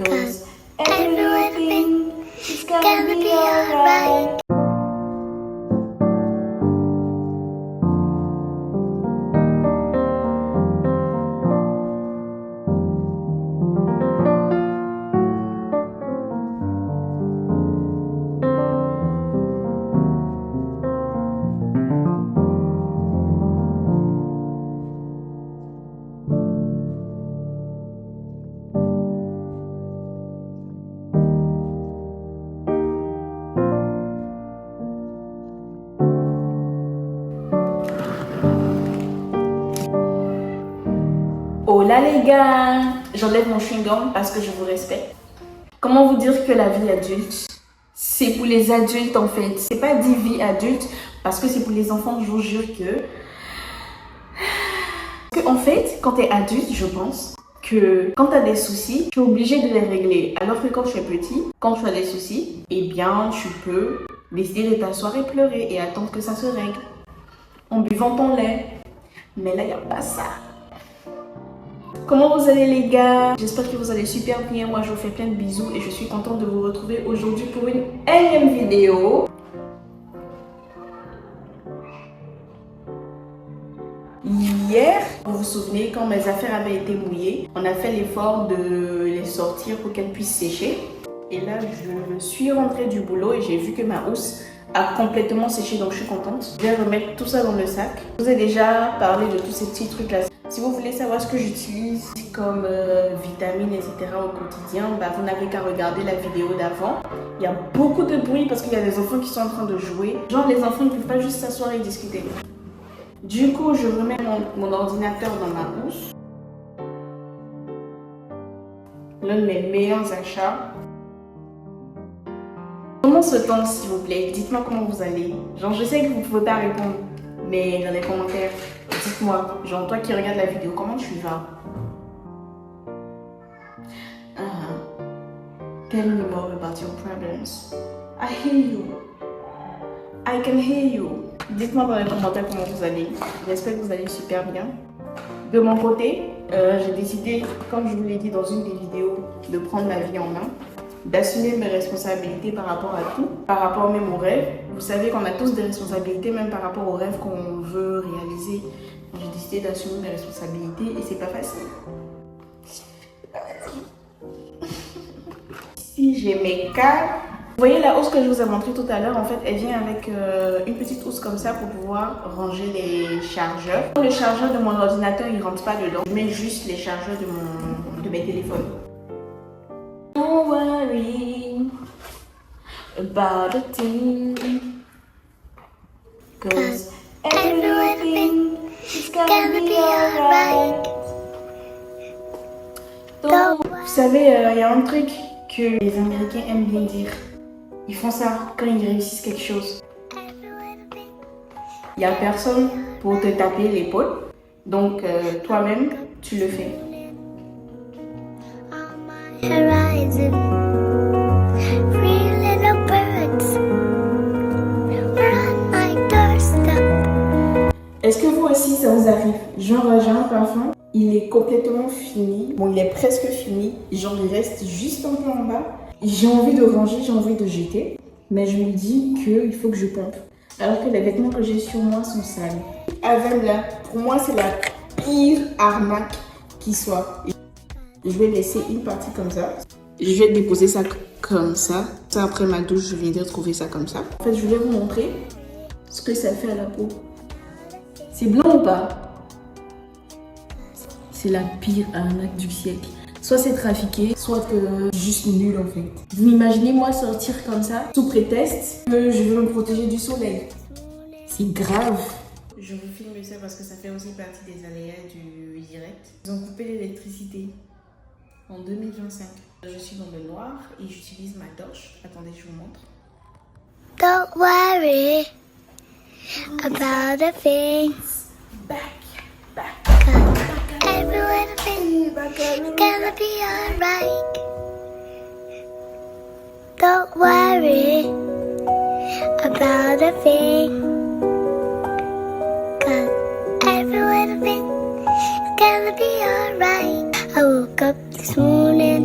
'Cause everything is gonna be alright. Oh là les gars, j'enlève mon chewing-gum parce que je vous respecte. Comment vous dire que la vie adulte, c'est pour les adultes en fait. C'est pas dit vie adulte parce que c'est pour les enfants, je vous jure que en fait, quand t'es adulte, je pense que quand t'as des soucis, tu es obligé de les régler. Alors que quand tu es petit, quand tu as des soucis, eh bien tu peux décider de t'asseoir et pleurer et attendre que ça se règle en buvant ton lait. Mais là, il n'y a pas ça. Comment vous allez les gars? J'espère que vous allez super bien. Moi je vous fais plein de bisous et je suis contente de vous retrouver aujourd'hui pour une énième vidéo. Hier, vous vous souvenez, quand mes affaires avaient été mouillées, on a fait l'effort de les sortir pour qu'elles puissent sécher. Et là, je suis rentrée du boulot et j'ai vu que ma housse a complètement séché, donc je suis contente. Je vais remettre tout ça dans le sac. Je vous ai déjà parlé de tous ces petits trucs là. Si vous voulez savoir ce que j'utilise comme vitamines, etc. au quotidien, vous n'avez qu'à regarder la vidéo d'avant. Il y a beaucoup de bruit parce qu'il y a des enfants qui sont en train de jouer. Genre les enfants ne peuvent pas juste s'asseoir et discuter. Du coup, je remets mon ordinateur dans ma housse. L'un de mes meilleurs achats. Comment se temps s'il vous plaît? Dites-moi comment vous allez. Genre je sais que vous ne pouvez pas répondre, mais dans les commentaires, dites-moi, genre toi qui regardes la vidéo, comment tu vas? Tell me more about your problems. I hear you. I can hear you. Dites-moi dans les commentaires comment vous allez. J'espère que vous allez super bien. De mon côté, j'ai décidé, comme je vous l'ai dit dans une des vidéos, de prendre ma vie en main, d'assumer mes responsabilités par rapport à tout, par rapport même aux rêves. Vous savez qu'on a tous des responsabilités, même par rapport aux rêves qu'on veut réaliser. J'ai décidé d'assumer mes responsabilités et c'est pas facile. Ici, j'ai mes câbles. Vous voyez la housse que je vous ai montrée tout à l'heure, en fait, elle vient avec une petite housse comme ça pour pouvoir ranger les chargeurs. Le chargeur de mon ordinateur, il rentre pas dedans. Je mets juste les chargeurs de mes téléphones. Don't worry about a thing, 'cause everything is gonna be alright. Donc, vous savez, il y a un truc que les Américains aiment bien dire. Ils font ça quand ils réussissent quelque chose. Il n'y a personne pour te taper l'épaule, donc toi-même, tu le fais. Horizon, three little birds were on my doorstep. Est-ce que vous aussi ça vous arrive? Genre j'ai un parfum, il est complètement fini, bon il est presque fini, genre il reste juste un peu en bas. J'ai envie de ranger, j'ai envie de jeter, mais je me dis qu'il faut que je pompe. Alors que les vêtements que j'ai sur moi sont sales. Avec là, pour moi c'est la pire arnaque qui soit. Je vais laisser une partie comme ça. Je vais déposer ça comme ça. Ça après ma douche, je viendrai trouver ça comme ça. En fait, je vais vous montrer ce que ça fait à la peau. C'est blanc ou pas? C'est la pire arnaque du siècle. Soit c'est trafiqué, soit juste nul en fait. Vous imaginez moi sortir comme ça sous prétexte que je veux me protéger du soleil. C'est grave. Je vous filme ça parce que ça fait aussi partie des aléas du direct. Ils ont coupé l'électricité en 2025. Je suis dans le noir et j'utilise ma torche. Attendez, je vous montre. Don't worry about the things. Back. Every little thing gonna be alright. Don't worry about a thing. 'Cause every little thing is gonna be alright. I woke up this morning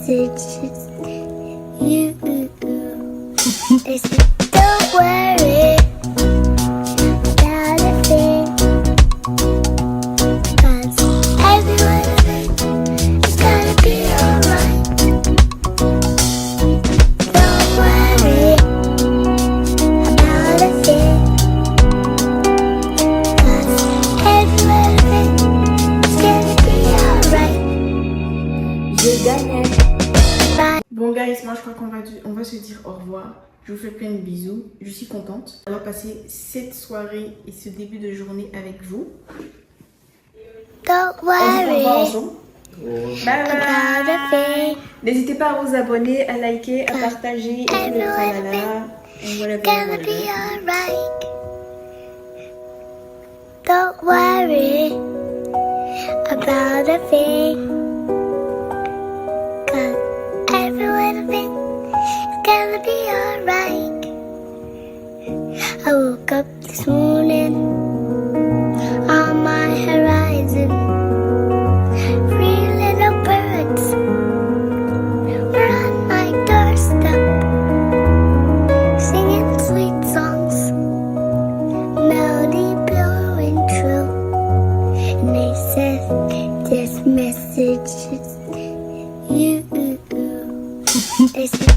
message is you. They said, don't worry about a thing, 'cause everyone is gonna be alright. Don't worry about a thing, 'cause everyone is gonna be alright. J'ai gagné. Bon guys, moi je crois qu'on va se dire au revoir. Je vous fais plein de bisous. Je suis contente d'avoir passé cette soirée et ce début de journée avec vous. Don't On se revoit worry ensemble. Bye about a bye. thing. N'hésitez pas à vous abonner, à liker, à partager et tout le tralala. Et voilà, Gonna be alright. Don't worry about a thing, 'cause everyone is gonna be alright. I woke up this morning on my horizon. 3 little birds were on my doorstep, singing sweet songs, melody blowing true. And they said, this message is you. They said,